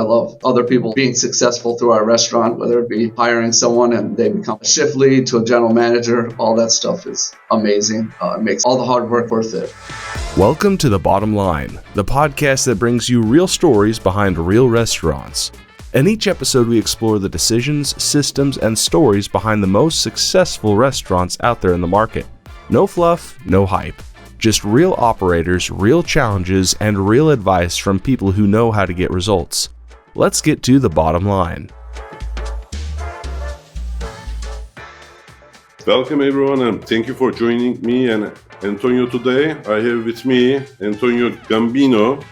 love other people being successful through our restaurant, whether it be hiring someone and they become a shift lead to a general manager. All that stuff is amazing. It makes all the hard work worth it. Welcome to The Bottom Line, the podcast that brings you real stories behind real restaurants. In each episode, we explore the decisions, systems, and stories behind the most successful restaurants out there in the market. No fluff, no hype. Just real operators, real challenges, and real advice from people who know how to get results. Let's get to the bottom line. Welcome everyone, and thank you for joining me and Antonio today. I have with me Antonio Gambino,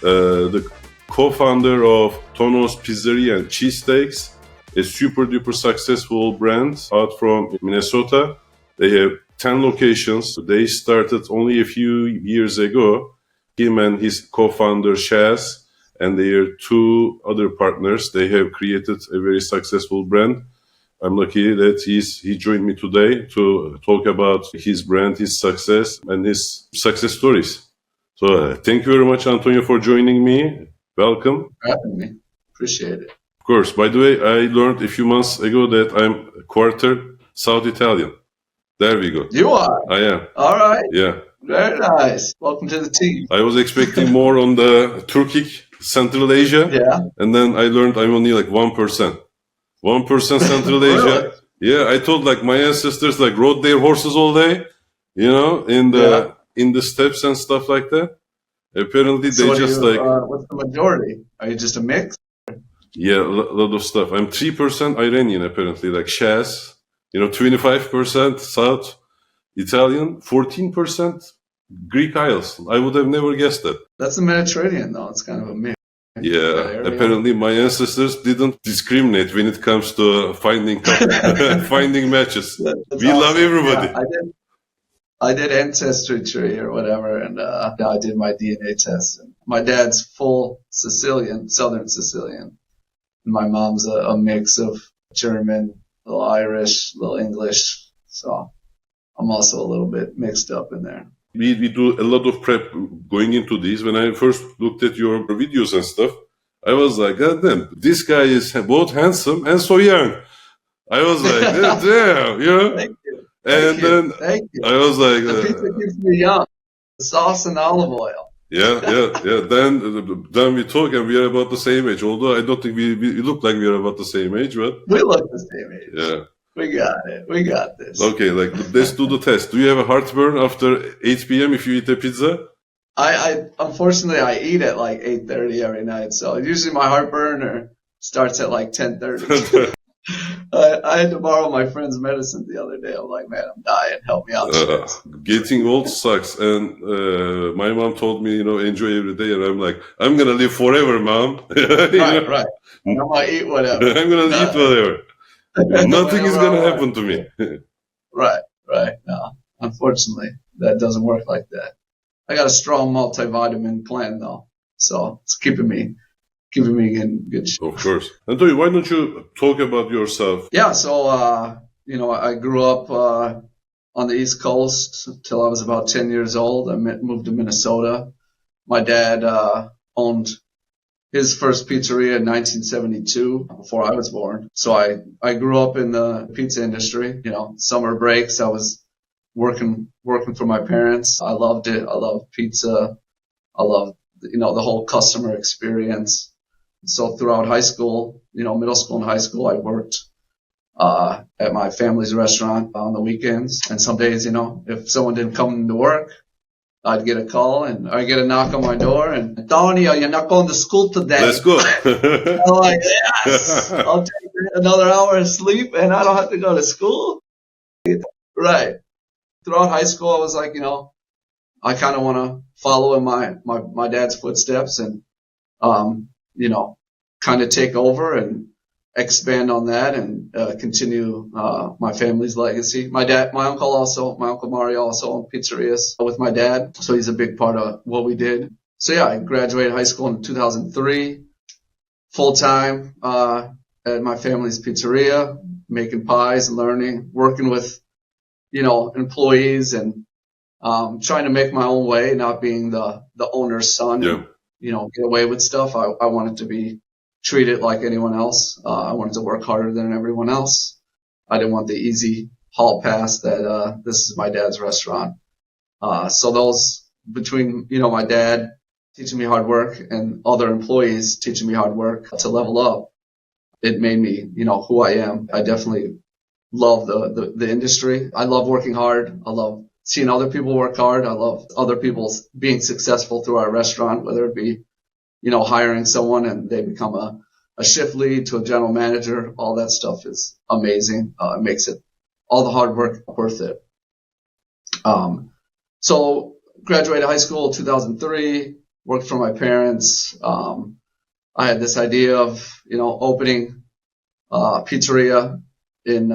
the co-founder of Tono Pizzeria Cheesesteaks, a super duper successful brand out from Minnesota. They have 10 locations. They started only a few years ago. Him and his co-founder Shaz and their two other partners, they have created a very successful brand. I'm lucky that he joined me today to talk about his brand, his success, and his success stories. So thank you very much, Antonio, for joining me. Welcome. For having me. Appreciate it. Of course. By the way, I learned a few months ago that I'm quarter South Italian. There we go. You are? I am. All right. Yeah. Very nice. Welcome to the team. I was expecting more on the Turkic, Central Asia. Yeah. And then I learned I'm only like 1%. 1% Central Asia. Really? Yeah, I thought like my ancestors like rode their horses all day, you know, in the steppes and stuff like that. Apparently they just what's the majority? Are you just a mix? Yeah, a lot of stuff. I'm 3% Iranian apparently, like Shaz. 25% South Italian, 14% Greek Isles. I would have never guessed that. That's the Mediterranean, though. It's kind of a mix. Yeah, apparently my ancestors didn't discriminate when it comes to finding finding matches. We awesome. Love everybody. Yeah, I did ancestry tree or whatever, and I did my DNA test. And my dad's full Sicilian, Southern Sicilian. And my mom's a mix of German, a little Irish, a little English. So I'm also a little bit mixed up in there. We do a lot of prep going into this. When I first looked at your videos and stuff, I was like, God damn, this guy is both handsome and so young. I was like, damn, Thank you. And then I was like, the pizza keeps me young. The sauce and olive oil. Yeah. Then we talk and we are about the same age. Although I don't think we look like we are about the same age, but we look the same age. Yeah. We got it. We got this. Okay, let's do the test. Do you have a heartburn after 8 p.m. if you eat a pizza? I unfortunately I eat at like 8:30 every night, so usually my heartburn starts at like 10:30. I had to borrow my friend's medicine the other day. I'm like, man, I'm dying. Help me out. Getting old sucks, and my mom told me, enjoy every day, and I'm like, I'm gonna live forever, mom. Right. I'm gonna eat whatever. I'm gonna eat whatever. Nothing is going to happen to me. Right. No, unfortunately, that doesn't work like that. I got a strong multivitamin plan though, so it's keeping me in good shape. Of course. Antonio, why don't you talk about yourself? Yeah. So, I grew up on the East Coast till I was about 10 years old. I moved to Minnesota. My dad owned his first pizzeria in 1972, before I was born. So I grew up in the pizza industry. Summer breaks, I was working for my parents. I loved it. I loved pizza. I loved, the whole customer experience. So throughout high school, middle school and high school, I worked at my family's restaurant on the weekends. And some days, if someone didn't come to work, I'd get a call and I get a knock on my door and, Antonio, you're not going to school today. Let's go. I'm like, yes, I'll take another hour of sleep and I don't have to go to school. Right. Throughout high school, I was like, I kind of want to follow in my dad's footsteps and, kind of take over and expand on that and continue my family's legacy. My uncle Mario also owned pizzerias with my dad, so he's a big part of what we did. So yeah, I graduated high school in 2003, full time at my family's pizzeria, making pies and learning, working with employees and trying to make my own way, not being the owner's son. Yeah. And, get away with stuff. I wanted to be treat it like anyone else. I wanted to work harder than everyone else. I didn't want the easy hall pass that this is my dad's restaurant. So those between, my dad teaching me hard work and other employees teaching me hard work to level up, it made me, who I am. I definitely love the industry. I love working hard. I love seeing other people work hard. I love other people being successful through our restaurant, whether it be, hiring someone and they become a shift lead to a general manager. All that stuff is amazing. It makes it all the hard work worth it. So graduated high school in 2003, worked for my parents. I had this idea of, opening a pizzeria in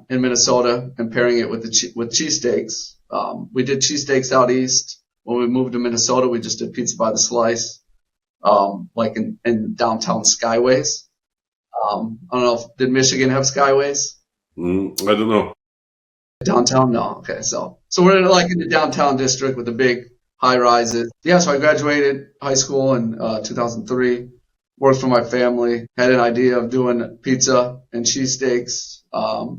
Minnesota and pairing it with cheesesteaks. We did cheesesteaks out east. When we moved to Minnesota, we just did pizza by the slice, like in downtown Skyways. I don't know did Michigan have Skyways? I don't know. Downtown? No. Okay. So we're in the downtown district with the big high rises. Yeah. So I graduated high school in 2003, worked for my family, had an idea of doing pizza and cheesesteaks.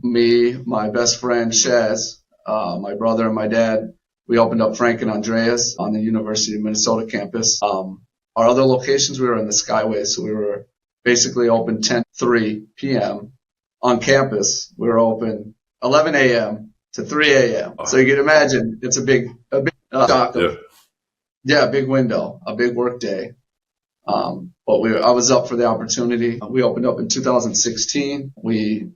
Me, my best friend, Shaz, my brother and my dad, we opened up Frank and Andrea's on the University of Minnesota campus. Our other locations, we were in the Skyway, so we were basically open 10:03 p.m. On campus. We were open 11 a.m. to 3 a.m. So you can imagine it's a big shock. Big window, a big work day. But I was up for the opportunity. We opened up in 2016. We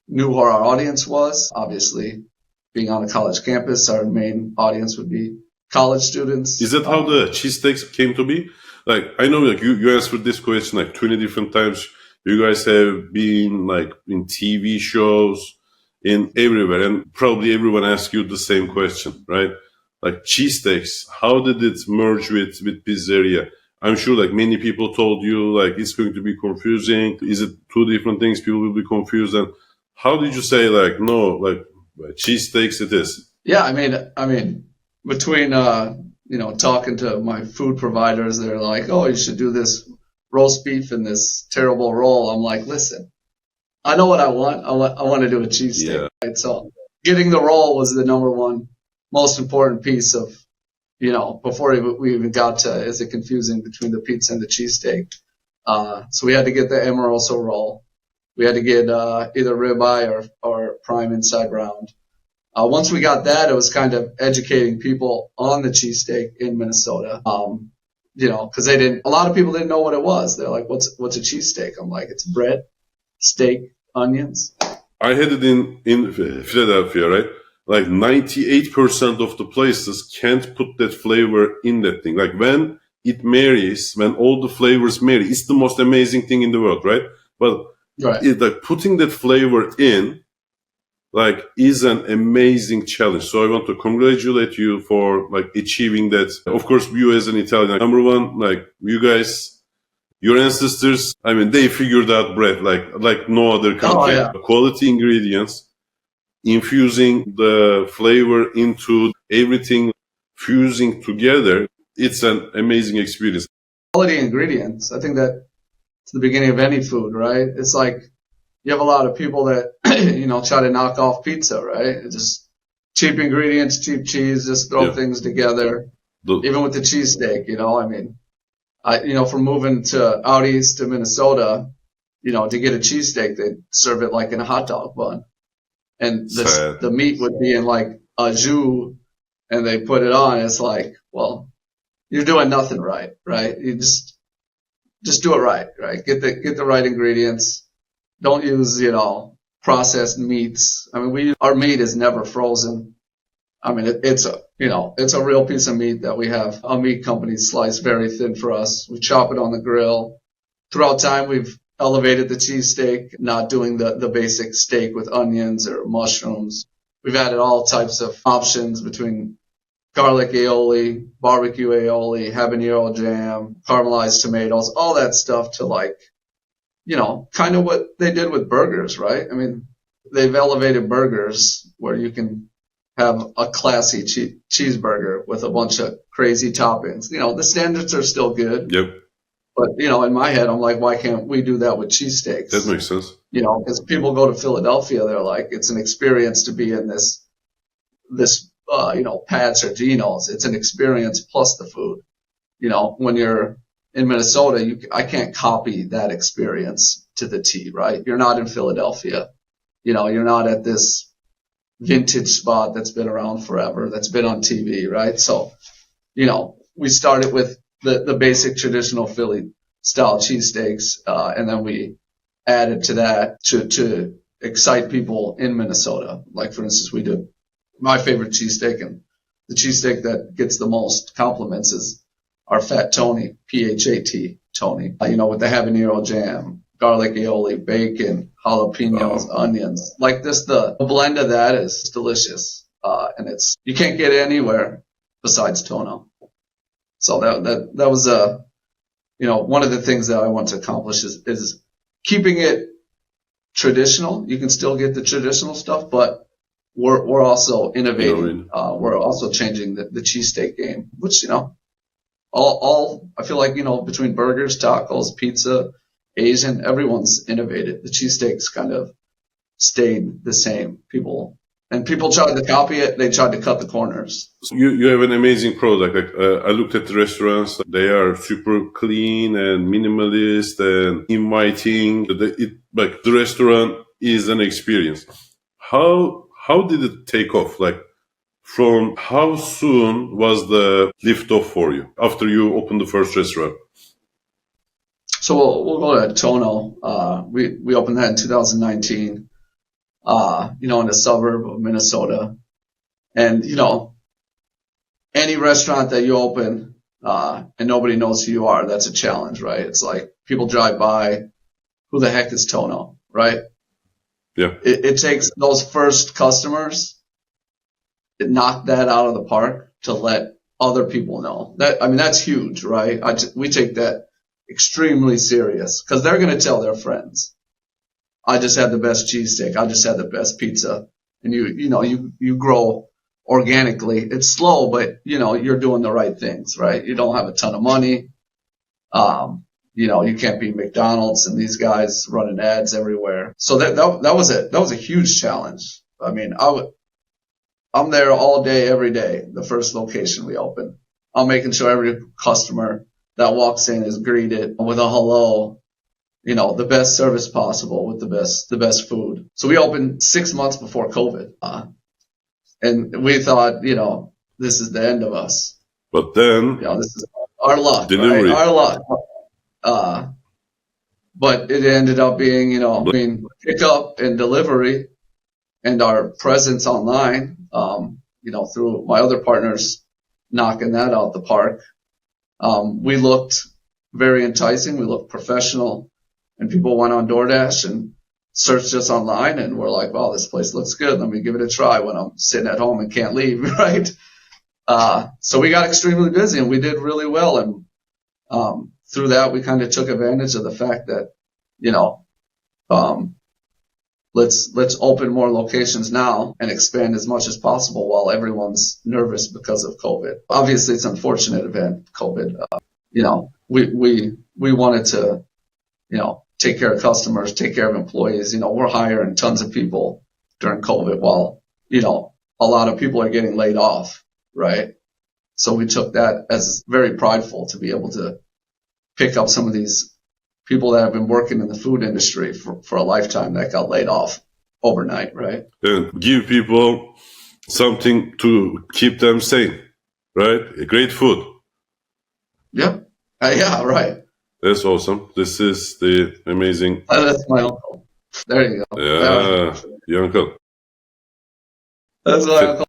knew who our audience was. Obviously, being on a college campus, our main audience would be college students. Is that how the cheesesteaks came to be? Like, I know you answered this question like 20 different times. You guys have been like in TV shows, in everywhere, and probably everyone asks you the same question, right? Like cheesesteaks, how did it merge with pizzeria? I'm sure like many people told you like it's going to be confusing. Is it two different things? People will be confused. And how did you say like no, like cheesesteaks it is? Yeah, I mean, between talking to my food providers, they're like, oh, you should do this roast beef and this terrible roll. I'm like, listen, I know what I want. I want to do a cheesesteak. Yeah. Right? So getting the roll was the number one most important piece of, before we even got to, is it confusing between the pizza and the cheesesteak? So we had to get the Amoroso roll. We had to get either ribeye or prime inside round. Once we got that, it was kind of educating people on the cheesesteak in Minnesota. Because a lot of people didn't know what it was. They're like, what's a cheesesteak? I'm like, it's bread, steak, onions. I had it in Philadelphia, right? Like 98% of the places can't put that flavor in that thing. Like when it marries, when all the flavors marry, it's the most amazing thing in the world, right? But like putting that flavor in, like, is an amazing challenge. So I want to congratulate you for like achieving that. Of course, you as an Italian, number one, like you guys, your ancestors, I mean, they figured out bread like no other country. Oh, yeah. Quality ingredients, infusing the flavor into everything, fusing together. It's an amazing experience. Quality ingredients. I think that's the beginning of any food, right? It's like you have a lot of people that, try to knock off pizza, right? It's just cheap ingredients, cheap cheese, just throw things together. Even with the cheesesteak, from moving to out east to Minnesota, to get a cheesesteak, they serve it like in a hot dog bun. And the meat would be in like a jus, and they put it on. It's like, well, you're doing nothing right? You just do it right? Get the right ingredients. Don't use, processed meats. I mean, our meat is never frozen. I mean, it's a real piece of meat that we have a meat company slice very thin for us. We chop it on the grill. Throughout time, we've elevated the cheesesteak, not doing the basic steak with onions or mushrooms. We've added all types of options between garlic aioli, barbecue aioli, habanero jam, caramelized tomatoes, all that stuff to like, kind of what they did with burgers, right? I mean, they've elevated burgers where you can have a classy cheeseburger with a bunch of crazy toppings. The standards are still good. Yep. But, in my head, I'm like, why can't we do that with cheesesteaks? That makes sense. Because people go to Philadelphia, they're like, it's an experience to be in this, Pat's or Geno's. It's an experience plus the food. When you're in Minnesota, I can't copy that experience to the T, right? You're not in Philadelphia. You're not at this vintage spot that's been around forever, that's been on TV, right? So, we started with the basic traditional Philly style cheesesteaks, and then we added to that to excite people in Minnesota. Like, for instance, we do my favorite cheesesteak, and the cheesesteak that gets the most compliments is our Fat Tony, P-H-A-T, Tony, with the habanero jam, garlic aioli, bacon, jalapenos, onions. Like this, the blend of that is delicious. And you can't get it anywhere besides Tono. So that was one of the things that I want to accomplish is keeping it traditional. You can still get the traditional stuff, but we're also innovating. We're also changing the cheesesteak game, which, all I feel like, between burgers, tacos, pizza, Asian, everyone's innovated. The cheesesteaks kind of stayed the same. People tried to copy it. They tried to cut the corners. So you have an amazing product. I looked at the restaurants. They are super clean and minimalist and inviting. The restaurant is an experience. How did it take off? Like, from how soon was the lift off for you after you opened the first restaurant? So we'll go to Tono. We opened that in 2019. In the suburb of Minnesota. And, any restaurant that you open, and nobody knows who you are, that's a challenge, right? It's like people drive by, who the heck is Tono, right? Yeah. It takes those first customers, it knocked that out of the park to let other people know. That's huge, right? We take that extremely serious because they're going to tell their friends. I just had the best cheesesteak. I just had the best pizza. And you grow organically. It's slow, but you're doing the right things, right? You don't have a ton of money. You can't be McDonald's and these guys running ads everywhere. So that was a huge challenge. I'm there all day, every day. The first location we open, I'm making sure every customer that walks in is greeted with a hello. The best service possible with the best food. So we opened 6 months before COVID. And we thought, this is the end of us. But then, this is our luck, delivery. Right? Our luck. But it ended up being, pickup and delivery and our presence online, through my other partners knocking that out the park. We looked very enticing. We looked professional. And people went on DoorDash and searched us online, and we're like, wow, this place looks good. Let me give it a try when I'm sitting at home and can't leave, right? So we got extremely busy, and we did really well. And through that, we kind of took advantage of the fact that, let's open more locations now and expand as much as possible while everyone's nervous because of COVID. Obviously, it's an unfortunate event, COVID. We wanted to, take care of customers, take care of employees. We're hiring tons of people during COVID while, a lot of people are getting laid off, right? So we took that as very prideful to be able to pick up some of these people that have been working in the food industry for a lifetime that got laid off overnight, right? And give people something to keep them sane, right? Great food. Yeah. Yeah, right. That's awesome. This is the amazing. That's my uncle. There you go. Yeah, your uncle. That's my uncle.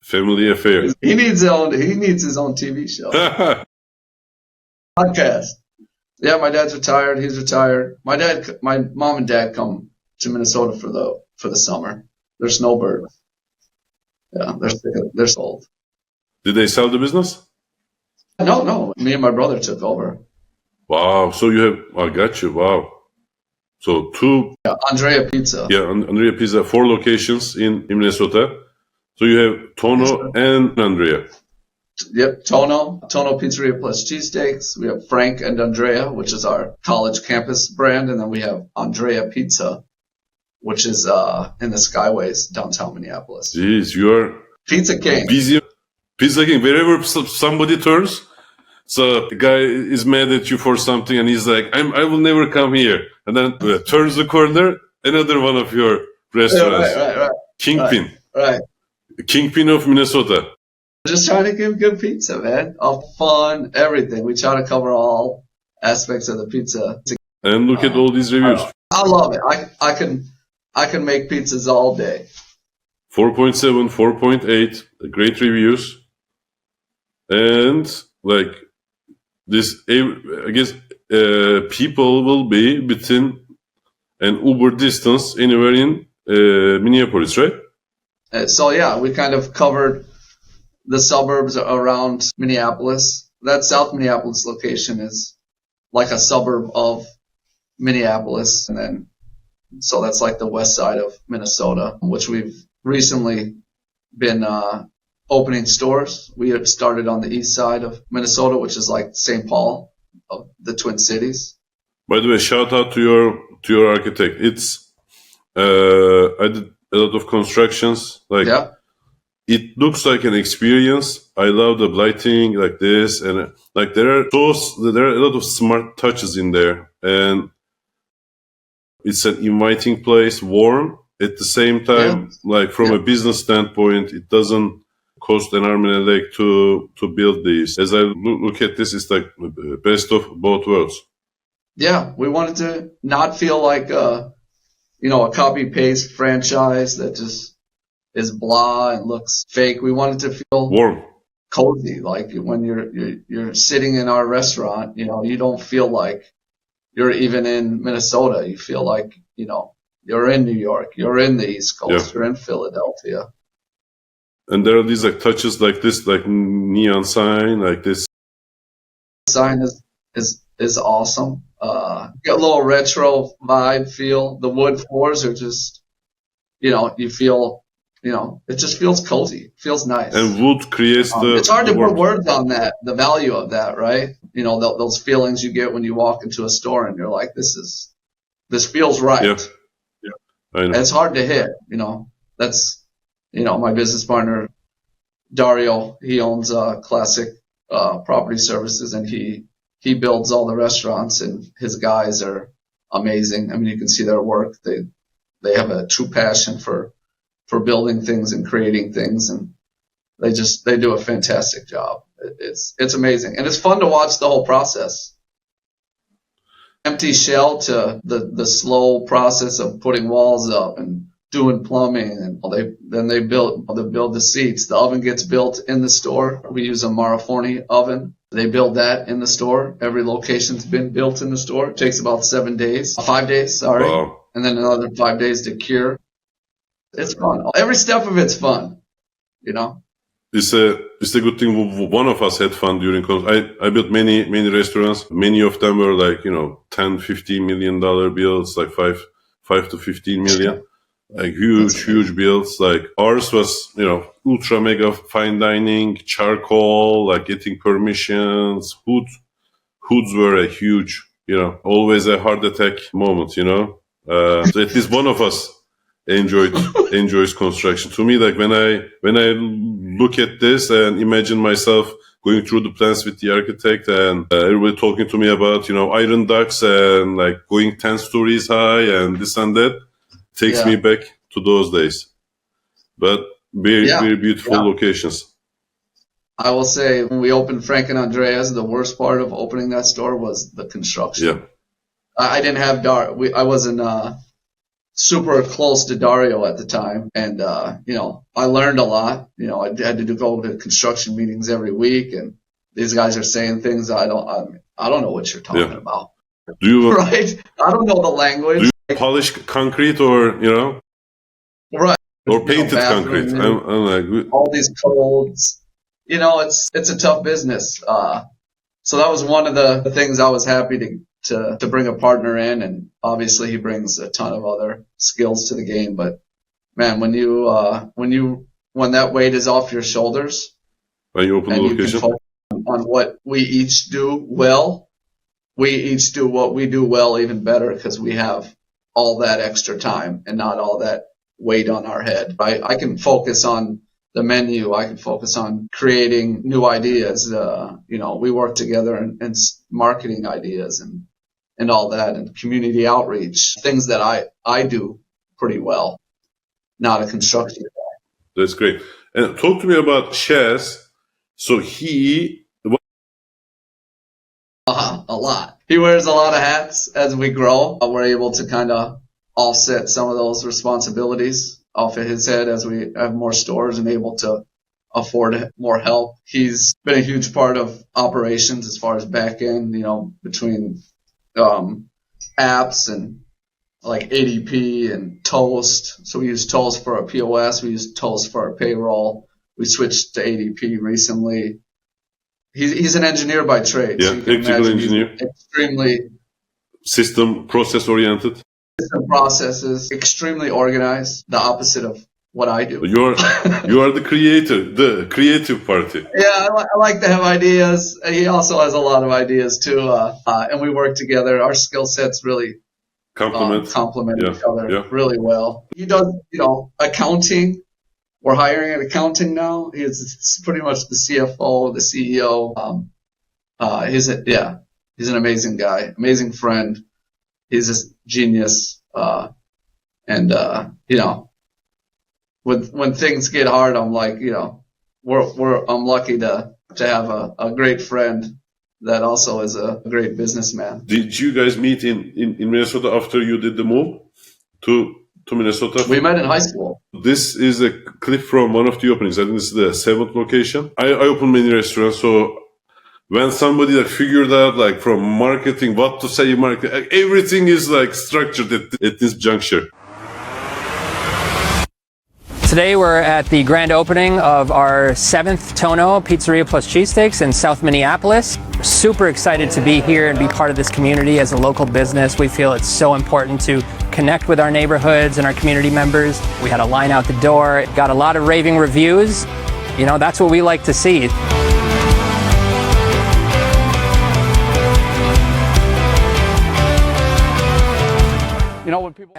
Family affair. He needs his own TV show. Podcast. Yeah, my dad's retired. He's retired. My mom and dad come to Minnesota for the summer. They're snowbirds. Yeah, they're sold. Did they sell the business? No. Me and my brother took over. Wow. So I got you. Wow. So Andrea Pizza. Yeah, Andrea Pizza, 4 locations in Minnesota. So you have Tono and Andrea. Yep, Tono Pizzeria plus Cheesesteaks. We have Frank and Andrea, which is our college campus brand, and then we have Andrea Pizza, which is in the Skyways downtown Minneapolis. Jeez, you are Pizza King. busy. Pizza King. Wherever somebody turns, so the guy is mad at you for something, and he's like, I will never come here. And then turns the corner, another one of your restaurants. Right. Kingpin. Right. Kingpin of Minnesota. Just trying to give good pizza, man. All fun, everything. We try to cover all aspects of the pizza. And look at all these reviews. I love it. I can make pizzas all day. 4.7, 4.8, great reviews. And like this, I guess people will be within an Uber distance anywhere in Minneapolis, right? So yeah, we kind of covered the suburbs around Minneapolis. That South Minneapolis location is like a suburb of Minneapolis. And then, so that's like the west side of Minnesota, which we've recently been opening stores. We had started on the east side of Minnesota, which is like St. Paul of the Twin Cities. By the way, shout out to your architect. It's I did a lot of constructions. Like Yeah. it looks like an experience. I love the lighting like this, and like there are a lot of smart touches in there, and it's an inviting place, warm at the same time. Like from a business standpoint, it doesn't cost an arm and a leg to build these. As I look at this, it's like the best of both worlds. Yeah, we wanted to not feel like a copy paste franchise that just is blah and looks fake. We wanted to feel Warm. cozy, like when you're sitting in our restaurant, you don't feel like you're even in Minnesota. You feel like, you're in New York, you're in the East Coast, you're in Philadelphia. And there are these like touches like this, like neon sign, like this. Sign is awesome. Get a little retro vibe feel. The wood floors are just, you feel, it just feels cozy. It feels nice. And wood creates it's hard to put warmth. words on that, the value of that, right? Those feelings you get when you walk into a store and you're like, this feels right. Yeah. I know. And it's hard to hit, That's, my business partner, Dario, he owns Classic Property Services, and he builds all the restaurants, and his guys are amazing. I mean, you can see their work. They have a true passion for building things and creating things, and they do a fantastic job. It's amazing, and it's fun to watch the whole process. Empty shell to the slow process of putting walls up and doing plumbing, and they build the seats. The oven gets built in the store. We use a Maraforni oven. They build that in the store. Every location's been built in the store. It takes about 5 days, sorry. Wow. And then another 5 days to cure. It's fun. Every step of it's fun, It's a good thing. One of us had fun during. I built many restaurants. Many of them were like $10-15 million builds, like 5 to 15 million, like huge builds. Like ours was ultra mega fine dining, charcoal, like getting permissions. Hoods were a huge, always a heart attack moment. So at least one of us enjoys construction. To me, like when I look at this and imagine myself going through the plans with the architect and everybody talking to me about iron ducts and like going 10 stories high and this and that, takes me back to those days. But very beautiful locations. I will say when we opened Frank and Andrea's, the worst part of opening that store was the construction. Yeah. I didn't have I wasn't super close to Dario at the time, and I learned a lot. I had to go to construction meetings every week, and these guys are saying things I don't know what you're talking about. Do you right? I don't know the language. Do you polish concrete or right or painted concrete? I'm like all these codes. It's a tough business. So that was one of the things I was happy to bring a partner in, and obviously he brings a ton of other skills to the game. But man, when that weight is off your shoulders, when you open the and you can location? focus on what we each do well. We each do what we do well even better because we have all that extra time and not all that weight on our head. I can focus on the menu. I can focus on creating new ideas. We work together in marketing ideas and all that, and community outreach, things that I do pretty well, not a construction guy. That's great. And talk to me about Shaz. So A lot. He wears a lot of hats as we grow. We're able to kind of offset some of those responsibilities off of his head as we have more stores and able to afford more help. He's been a huge part of operations as far as back end, between apps and like ADP and Toast. So we use Toast for our POS. We use Toast for our payroll. We switched to ADP recently. He's an engineer by trade. Yeah, so you can electrical engineer. He's extremely System, process oriented. system processes, extremely organized. The opposite of what I do. You are the creator, the creative party. Yeah, I like to have ideas. He also has a lot of ideas too, and we work together. Our skill sets really complement each other really well. He does, accounting. We're hiring an accounting now. He's pretty much the CFO, the CEO. He's an amazing guy, amazing friend. He's a genius. When things get hard, I'm like, I'm lucky to have a great friend that also is a great businessman. Did you guys meet in Minnesota after you did the move to Minnesota? We met in high school. This is a clip from one of the openings. I think this is the 7th location. I opened many restaurants, so when somebody figured out from marketing, what to say in marketing, everything is structured at this juncture. Today we're at the grand opening of our 7th Tono Pizzeria plus Cheesesteaks in South Minneapolis. We're super excited to be here and be part of this community as a local business. We feel it's so important to connect with our neighborhoods and our community members. We had a line out the door, got a lot of raving reviews. That's what we like to see.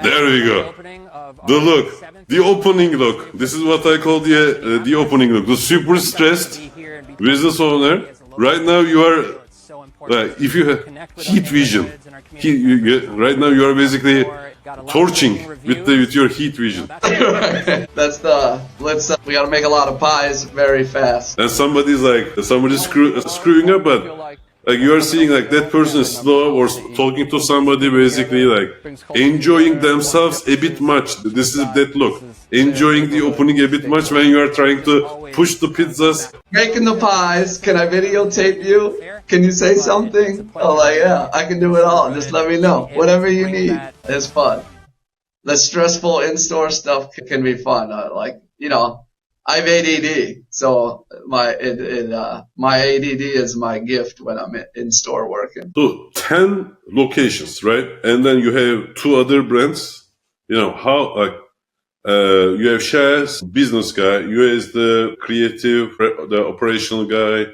There we go. The look, the opening look. This is what I call the opening look. The super stressed business owner. Right now you are, if you have heat vision, right now you are basically torching with your heat vision. We gotta make a lot of pies very fast. And somebody's screwing up, but you are seeing that person is slow or talking to somebody basically enjoying themselves a bit much. This is that look. Enjoying the opening a bit much when you are trying to push the pizzas. Making the pies. Can I videotape you? Can you say something? Yeah, I can do it all. Just let me know. Whatever you need. It's fun. The stressful in-store stuff can be fun. I have ADD, so my ADD is my gift when I'm in store working. So 10 locations, right? And then you have 2 other brands. You have Shaz, business guy. You as the creative, the operational guy.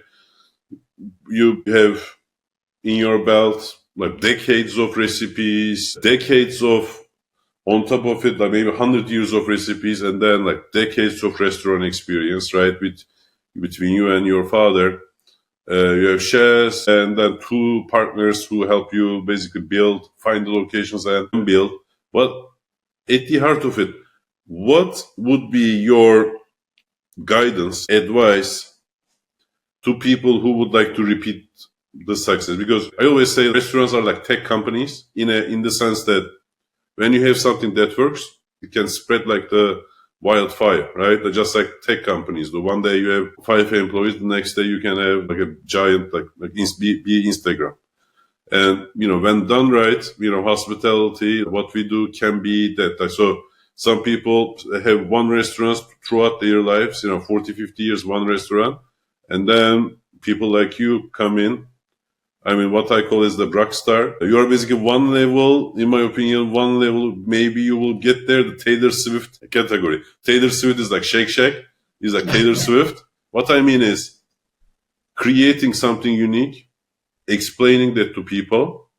You have in your belt decades of recipes, decades of. On top of it, maybe 100 years of recipes, and then decades of restaurant experience, right? Between you and your father, you have Shaz, and then 2 partners who help you basically find the locations and build. But at the heart of it, what would be your guidance, advice to people who would like to repeat the success? Because I always say restaurants are like tech companies in the sense that when you have something that works, it can spread like the wildfire, right? Just like tech companies. The one day you have 5 employees, the next day you can have a giant, be Instagram. And, when done right, hospitality, what we do can be that. So some people have one restaurant throughout their lives, 40, 50 years, one restaurant. And then people like you come in. What I call is the rock star. You are basically one level, in my opinion, maybe you will get there, the Taylor Swift category. Taylor Swift is like Shake Shack. He's like Taylor Swift. What I mean is, creating something unique, explaining that to people,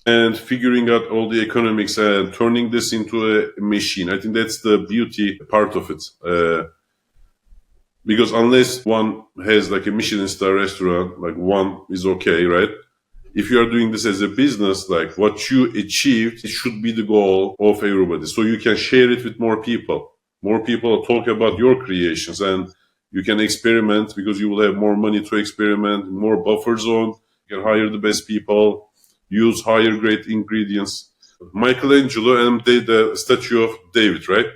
and figuring out all the economics and turning this into a machine. I think that's the beauty part of it. Because unless one has like a Michelin star restaurant, like one is okay, right? If you are doing this as a business, like what you achieved, it should be the goal of everybody. So you can share it with more people. More people talk about your creations, and you can experiment because you will have more money to experiment, more buffer zone. You can hire the best people, use higher grade ingredients. Michelangelo and the statue of David, right?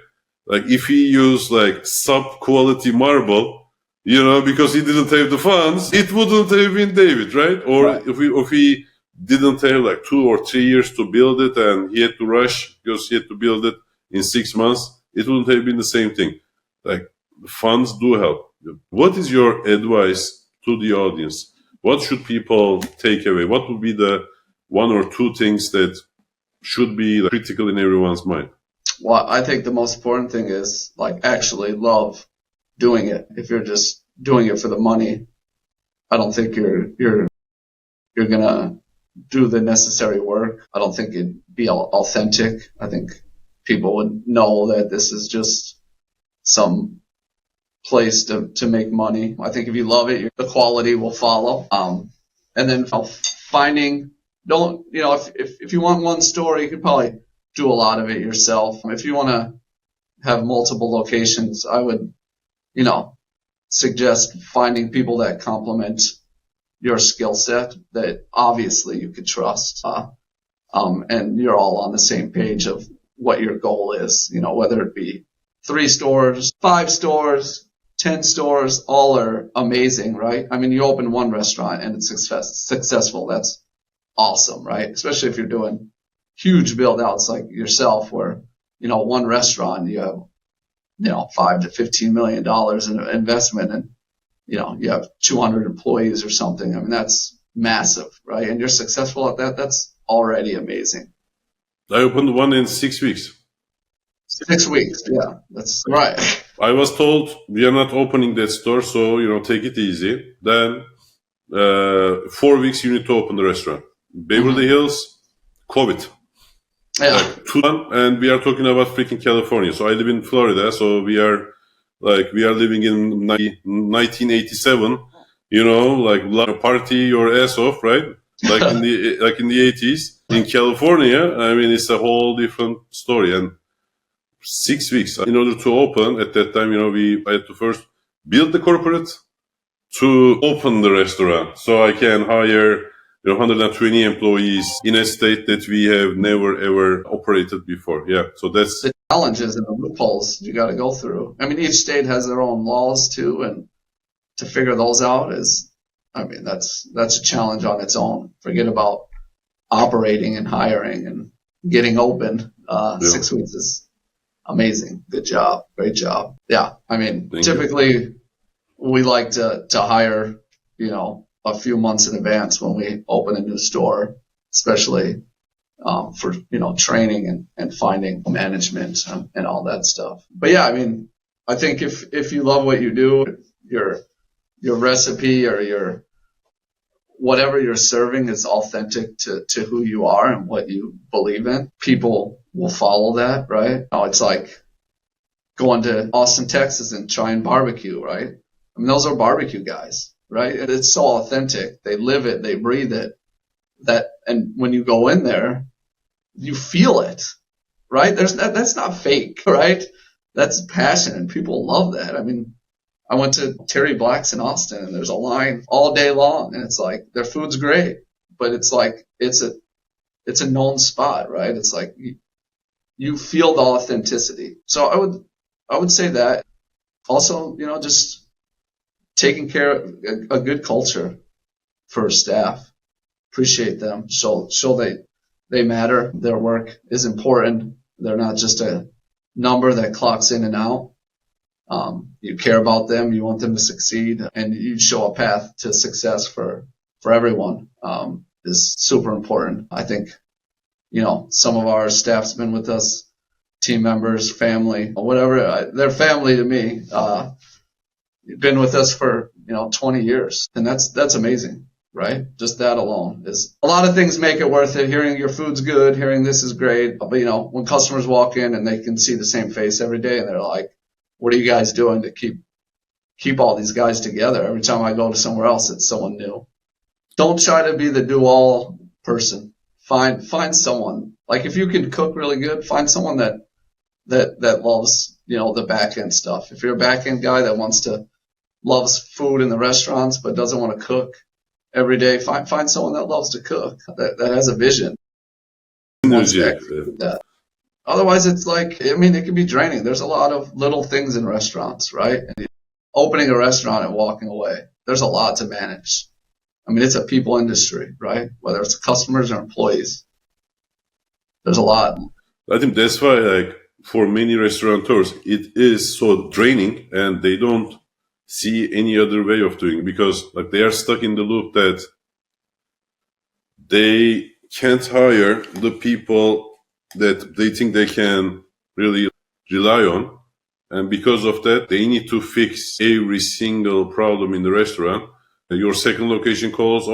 Like if he used like sub quality marble, because he didn't have the funds, it wouldn't have been David, right? Or Right. if he didn't have like 2 or 3 years to build it and he had to rush because he had to build it in 6 months, it wouldn't have been the same thing. Like funds do help. What is your advice to the audience? What should people take away? What would be the 1 or 2 things that should be critical in everyone's mind? Well, I think the most important thing is like actually love doing it. If you're just doing it for the money, I don't think you're gonna do the necessary work. I don't think it'd be authentic. I think people would know that this is just some place to make money. I think if you love it, the quality will follow. And then finding, if you want one store, you could probably do a lot of it yourself. If you want to have multiple locations, I would, suggest finding people that complement your skill set that obviously you could trust. And you're all on the same page of what your goal is, whether it be 3 stores, 5 stores, 10 stores, all are amazing, right? I mean, you open one restaurant and it's successful. That's awesome, right? Especially if you're doing huge build outs like yourself where, one restaurant, you have, $5 to $15 million in investment and, you have 200 employees or something. I mean, that's massive, right? And you're successful at that. That's already amazing. I opened one in 6 weeks. 6 weeks. Yeah, that's right. I was told we are not opening that store, so, take it easy. Then 4 weeks you need to open the restaurant. Beverly Hills, COVID. Yeah. And we are talking about freaking California. So I live in Florida. So we are living in 1987. Party your ass off, right? Like in the 80s. In California, I mean, it's a whole different story. And 6 weeks in order to open at that time, I had to first build the corporate to open the restaurant. So I can hire 120 employees in a state that we have never ever operated before. Yeah, so that's the challenges and the loopholes you got to go through. I mean, each state has their own laws too, and to figure those out that's a challenge on its own. Forget about operating and hiring and getting open. 6 weeks is amazing. Good job. Great job. Yeah, I mean, typically we like to hire, a few months in advance when we open a new store, especially for training and finding management and all that stuff. But yeah, I mean, I think if you love what you do, your recipe or your whatever you're serving is authentic to who you are and what you believe in, people will follow that, right? It's like going to Austin, Texas and trying barbecue, right? I mean, those are barbecue guys. Right? It's so authentic. They live it. They breathe it. And when you go in there, you feel it, right? That's not fake, right? That's passion and people love that. I mean, I went to Terry Black's in Austin and there's a line all day long and it's like their food's great, but it's like, it's a known spot, right? It's like you feel the authenticity. So I would say that also, just taking care of a good culture for staff. Appreciate them. Show they matter. Their work is important. They're not just a number that clocks in and out. You care about them. You want them to succeed, and you show a path to success for everyone. Is super important. I think, some of our staff's been with us, team members, family, whatever. They're family to me. Been with us for 20 years. And that's amazing, right? Just that alone is a lot of things make it worth it. Hearing your food's good, hearing this is great. But, when customers walk in and they can see the same face every day and they're like, what are you guys doing to keep all these guys together? Every time I go to somewhere else, it's someone new. Don't try to be the do-all person. Find someone. Like if you can cook really good, find someone that loves, the back end stuff. If you're a back end guy that loves food in the restaurants but doesn't want to cook every day, find someone that loves to cook, that has a vision. That. Otherwise, it's like, it can be draining. There's a lot of little things in restaurants, right? Opening a restaurant and walking away, there's a lot to manage. It's a people industry, right? Whether it's customers or employees, there's a lot. I think that's why, for many restaurateurs, it is so draining, and they don't see any other way of doing it because, they are stuck in the loop that they can't hire the people that they think they can really rely on, and because of that, they need to fix every single problem in the restaurant. Your second location calls,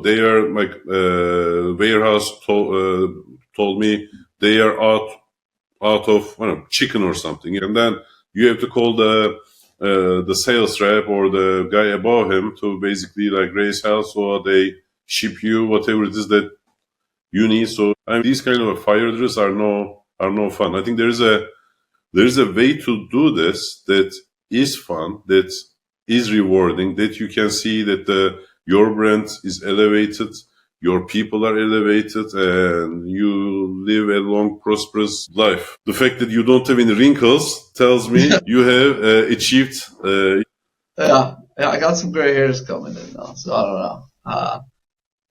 they are warehouse told me they are out of chicken or something, and then you have to call the sales rep or the guy above him to basically raise hell so they ship you whatever it is that you need. So these kind of fire drills are no fun. I think there is a way to do this that is fun, that is rewarding, that you can see that your brand is elevated, your people are elevated, and you live a long, prosperous life. The fact that you don't have any wrinkles tells me you have achieved. Yeah, I got some gray hairs coming in now, so I don't know.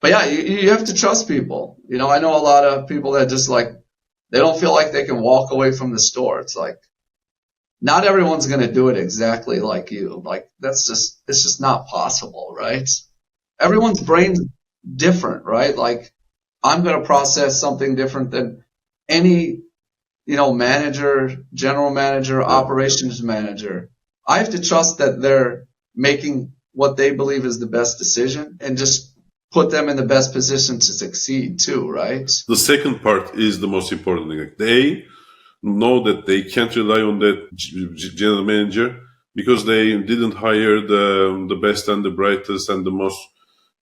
But yeah, you have to trust people. I know a lot of people that just they don't feel like they can walk away from the store. It's like, not everyone's going to do it exactly like you. It's just not possible, right? Everyone's brain's different, right? I'm going to process something different than any, manager, general manager, operations manager. I have to trust that they're making what they believe is the best decision and just put them in the best position to succeed too, right? The second part is the most important thing. They know that they can't rely on that general manager because they didn't hire the best and the brightest and the most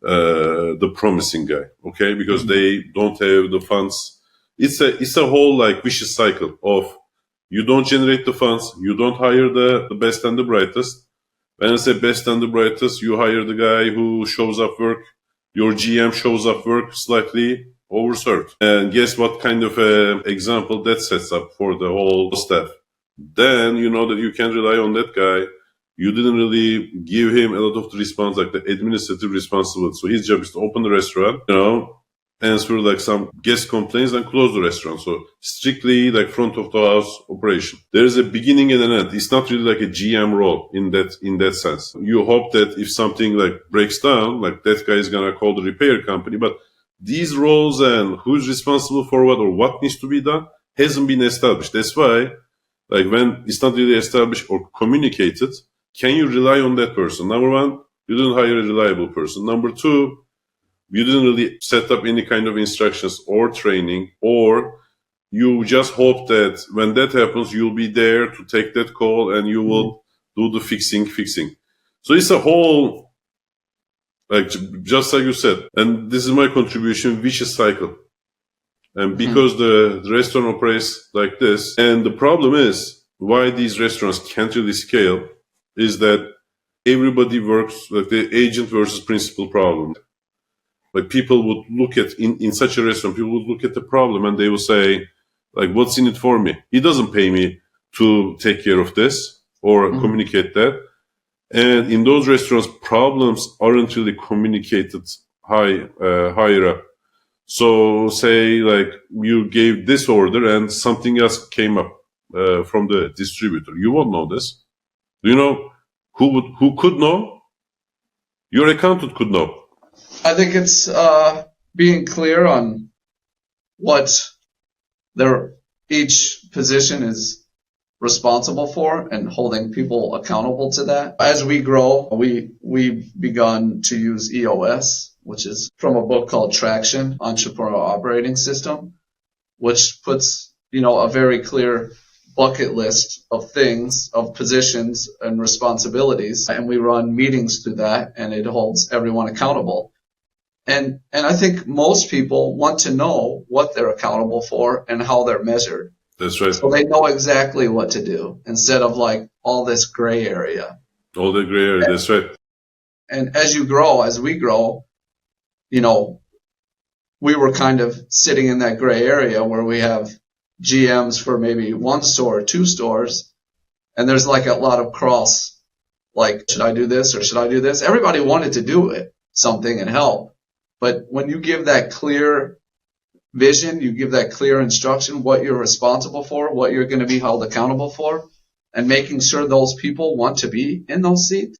the promising guy, okay? Because they don't have the funds. It's a whole vicious cycle of you don't generate the funds, you don't hire the best and the brightest. When I say best and the brightest, you hire the guy who shows up work. Your GM shows up work slightly overserved. And guess what kind of example that sets up for the whole staff. Then you know that you can rely on that guy. You didn't really give him a lot of the response, the administrative responsibility. So his job is to open the restaurant, answer some guest complaints and close the restaurant. So strictly front of the house operation. There is a beginning and an end. It's not really a GM role in that sense. You hope that if something breaks down, that guy is gonna call the repair company. But these roles and who's responsible for what or what needs to be done hasn't been established. That's why, when it's not really established or communicated, can you rely on that person? Number one, you didn't hire a reliable person. Number two, you didn't really set up any kind of instructions or training, or you just hope that when that happens, you'll be there to take that call and you will do the fixing. So it's a whole, just like you said, and this is my contribution, vicious cycle. And because the restaurant operates like this, and the problem is why these restaurants can't really scale is that everybody works the agent versus principal problem. People would look at, in such a restaurant, people would look at the problem and they will say, what's in it for me? He doesn't pay me to take care of this or communicate that. And in those restaurants, problems aren't really communicated higher up. So say you gave this order and something else came up from the distributor. You won't know this. Do you know who could know? Your accountant could know. I think it's being clear on what each position is responsible for and holding people accountable to that. As we grow, we've begun to use EOS, which is from a book called Traction, Entrepreneurial Operating System, which puts, a very clear bucket list of things, of positions and responsibilities. And we run meetings through that, and it holds everyone accountable. And I think most people want to know what they're accountable for and how they're measured. That's right. So they know exactly what to do instead of like all this gray area. All the gray area, that's right. And as we grow, we were kind of sitting in that gray area where we have GMs for maybe one store or two stores, and there's like a lot of cross, like, should I do this or should I do this? Everybody wanted to do something and help. But when you give that clear vision, you give that clear instruction, what you're responsible for, what you're going to be held accountable for, and making sure those people want to be in those seats.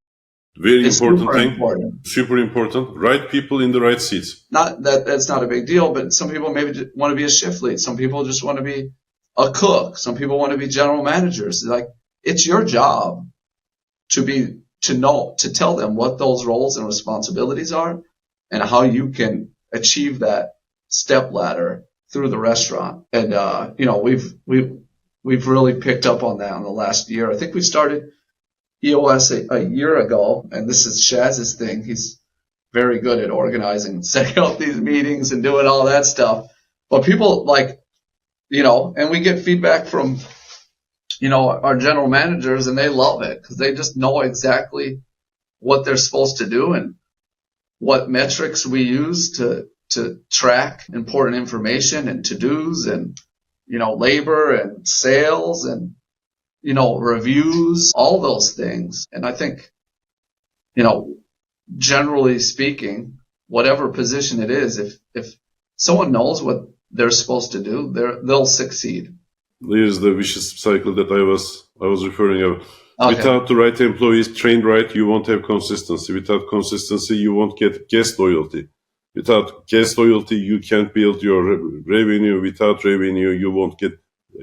Very important thing. Super important. Right people in the right seats. Not that's not a big deal, but some people maybe want to be a shift lead. Some people just want to be a cook. Some people want to be general managers. Like, it's your job to tell them what those roles and responsibilities are and how you can achieve that step ladder through the restaurant. And we've really picked up on that in the last year. I think we started EOS a year ago, and this is Shaz's thing. He's very good at organizing and setting up these meetings and doing all that stuff. But people and we get feedback from, our general managers, and they love it because they just know exactly what they're supposed to do and what metrics we use to track important information and to-dos and, labor and sales and, reviews, all those things. And I think, generally speaking, whatever position it is, if someone knows what they're supposed to do, they'll succeed. Here's the vicious cycle that I was referring to. Okay. Without the right employees trained right, you won't have consistency. Without consistency, you won't get guest loyalty. Without guest loyalty, you can't build your revenue. Without revenue, you won't get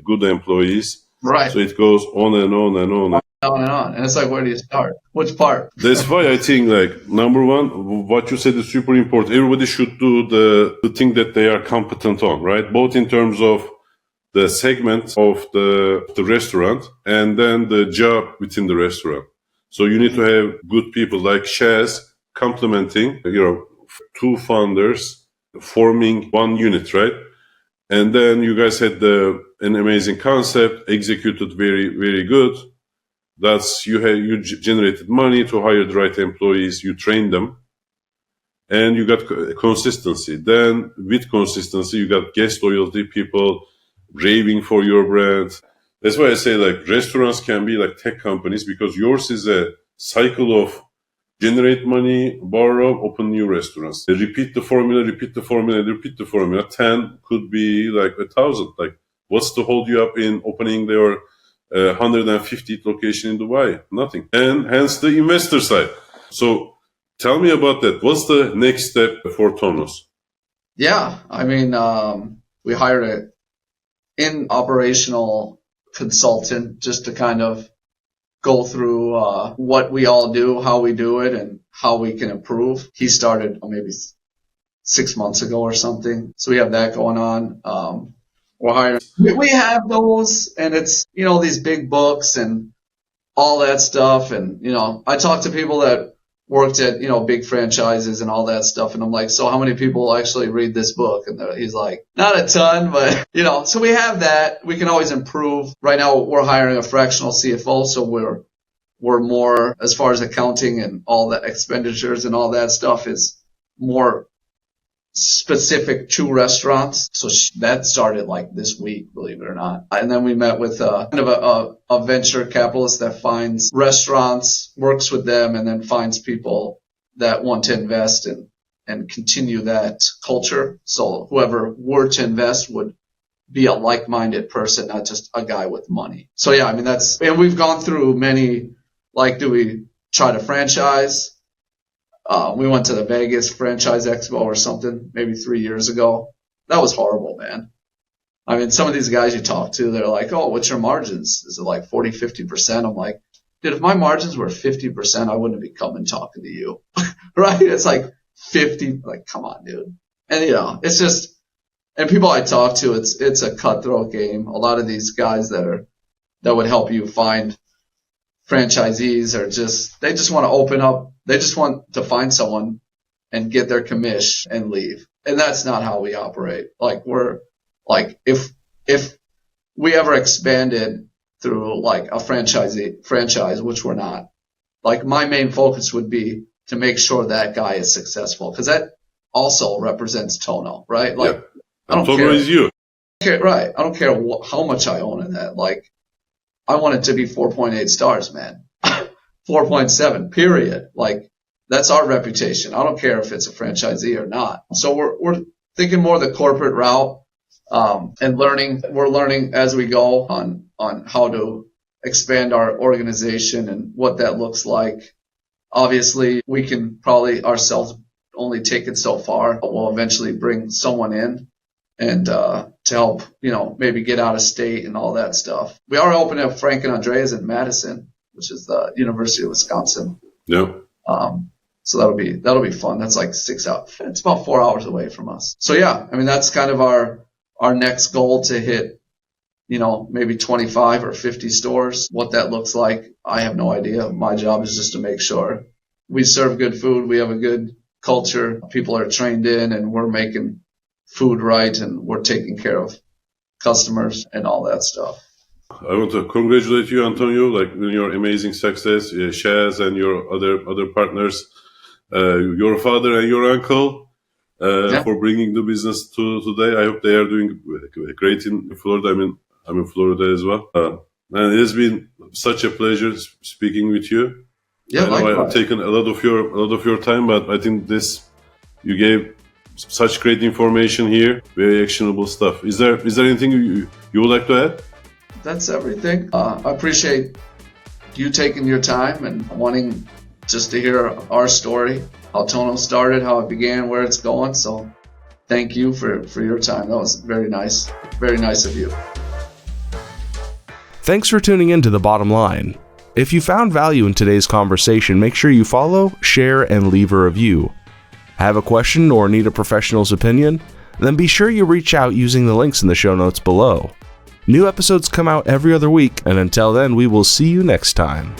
good employees. Right. So it goes on and on and on. On and on. And it's like, where do you start? Which part? That's why I think, number one, what you said is super important. Everybody should do the thing that they are competent on, right? Both in terms of the segment of the restaurant and then the job within the restaurant. So you need to have good people like Shaz complementing, two founders forming one unit, right? And then you guys had an amazing concept, executed very, very good. That's you generated money to hire the right employees, you trained them, and you got consistency. Then with consistency, you got guest loyalty, people raving for your brand. That's why I say restaurants can be like tech companies, because yours is a cycle of generate money, borrow, open new restaurants. Repeat the formula. 10 could be 1,000. What's to hold you up in opening their 150th location in Dubai? Nothing. And hence the investor side. So tell me about that. What's the next step for Tonos? Yeah, I mean, we hired an in-operational consultant just to kind of go through what we all do, how we do it, and how we can improve. He started maybe 6 months ago or something. So we have that going on. We're hiring. We have those, and it's, these big books and all that stuff. And, I talk to people that worked at, big franchises and all that stuff. And I'm like, so how many people actually read this book? And he's like, not a ton, but, so we have that. We can always improve. Right now we're hiring a fractional CFO. So we're more, as far as accounting and all the expenditures and all that stuff, is more specific to restaurants. So that started this week, believe it or not. And then we met with kind of a venture capitalist that finds restaurants, works with them, and then finds people that want to invest and continue that culture. So whoever were to invest would be a like-minded person, not just a guy with money. So yeah, I mean, and we've gone through many, do we try to franchise? We went to the Vegas Franchise Expo or something, maybe 3 years ago. That was horrible, man. I mean, some of these guys you talk to, they're like, oh, what's your margins? Is it like 40, 50%? I'm like, dude, if my margins were 50%, I wouldn't be coming talking to you. Right? It's like 50, like, come on, dude. And it's just, and people I talk to, it's a cutthroat game. A lot of these guys that would help you find franchisees they just want to open up. They just want to find someone and get their commish and leave. And that's not how we operate. Like if we ever expanded through like a franchise, which we're not, like my main focus would be to make sure that guy is successful, because that also represents Tono, right? Like, yeah. I don't Tono care. Is you. Right. I don't care how much I own in that. Like, I want it to be 4.8 stars, man. 4.7, period. Like, that's our reputation. I don't care if it's a franchisee or not. So we're thinking more the corporate route, and we're learning as we go on how to expand our organization and what that looks like. Obviously, we can probably ourselves only take it so far. We'll eventually bring someone in and to help, maybe get out of state and all that stuff. We are opening up Frank and Andrea's in Madison, which is the University of Wisconsin. Yeah. So that'll be fun. That's like 6 hours. It's about 4 hours away from us. So yeah, I mean, that's kind of our next goal, to hit, maybe 25 or 50 stores. What that looks like, I have no idea. My job is just to make sure we serve good food. We have a good culture. People are trained in, and we're making food right, and we're taking care of customers and all that stuff. I want to congratulate you, Antonio, like on your amazing success, Shaz and your other partners, your father and your uncle, for bringing the business to today. I hope they are doing great in Florida. I mean, I'm in Florida as well. And it has been such a pleasure speaking with you. Yeah, I know I've taken a lot of your time, but I think you gave such great information here, very actionable stuff. Is there anything you would like to add? That's everything. I appreciate you taking your time and wanting just to hear our story, how Tono started, how it began, where it's going. So thank you for your time. That was very nice of you. Thanks for tuning in to The Bottom Line. If you found value in today's conversation, make sure you follow, share, and leave a review. Have a question or need a professional's opinion? Then be sure you reach out using the links in the show notes below. New episodes come out every other week, and until then, we will see you next time.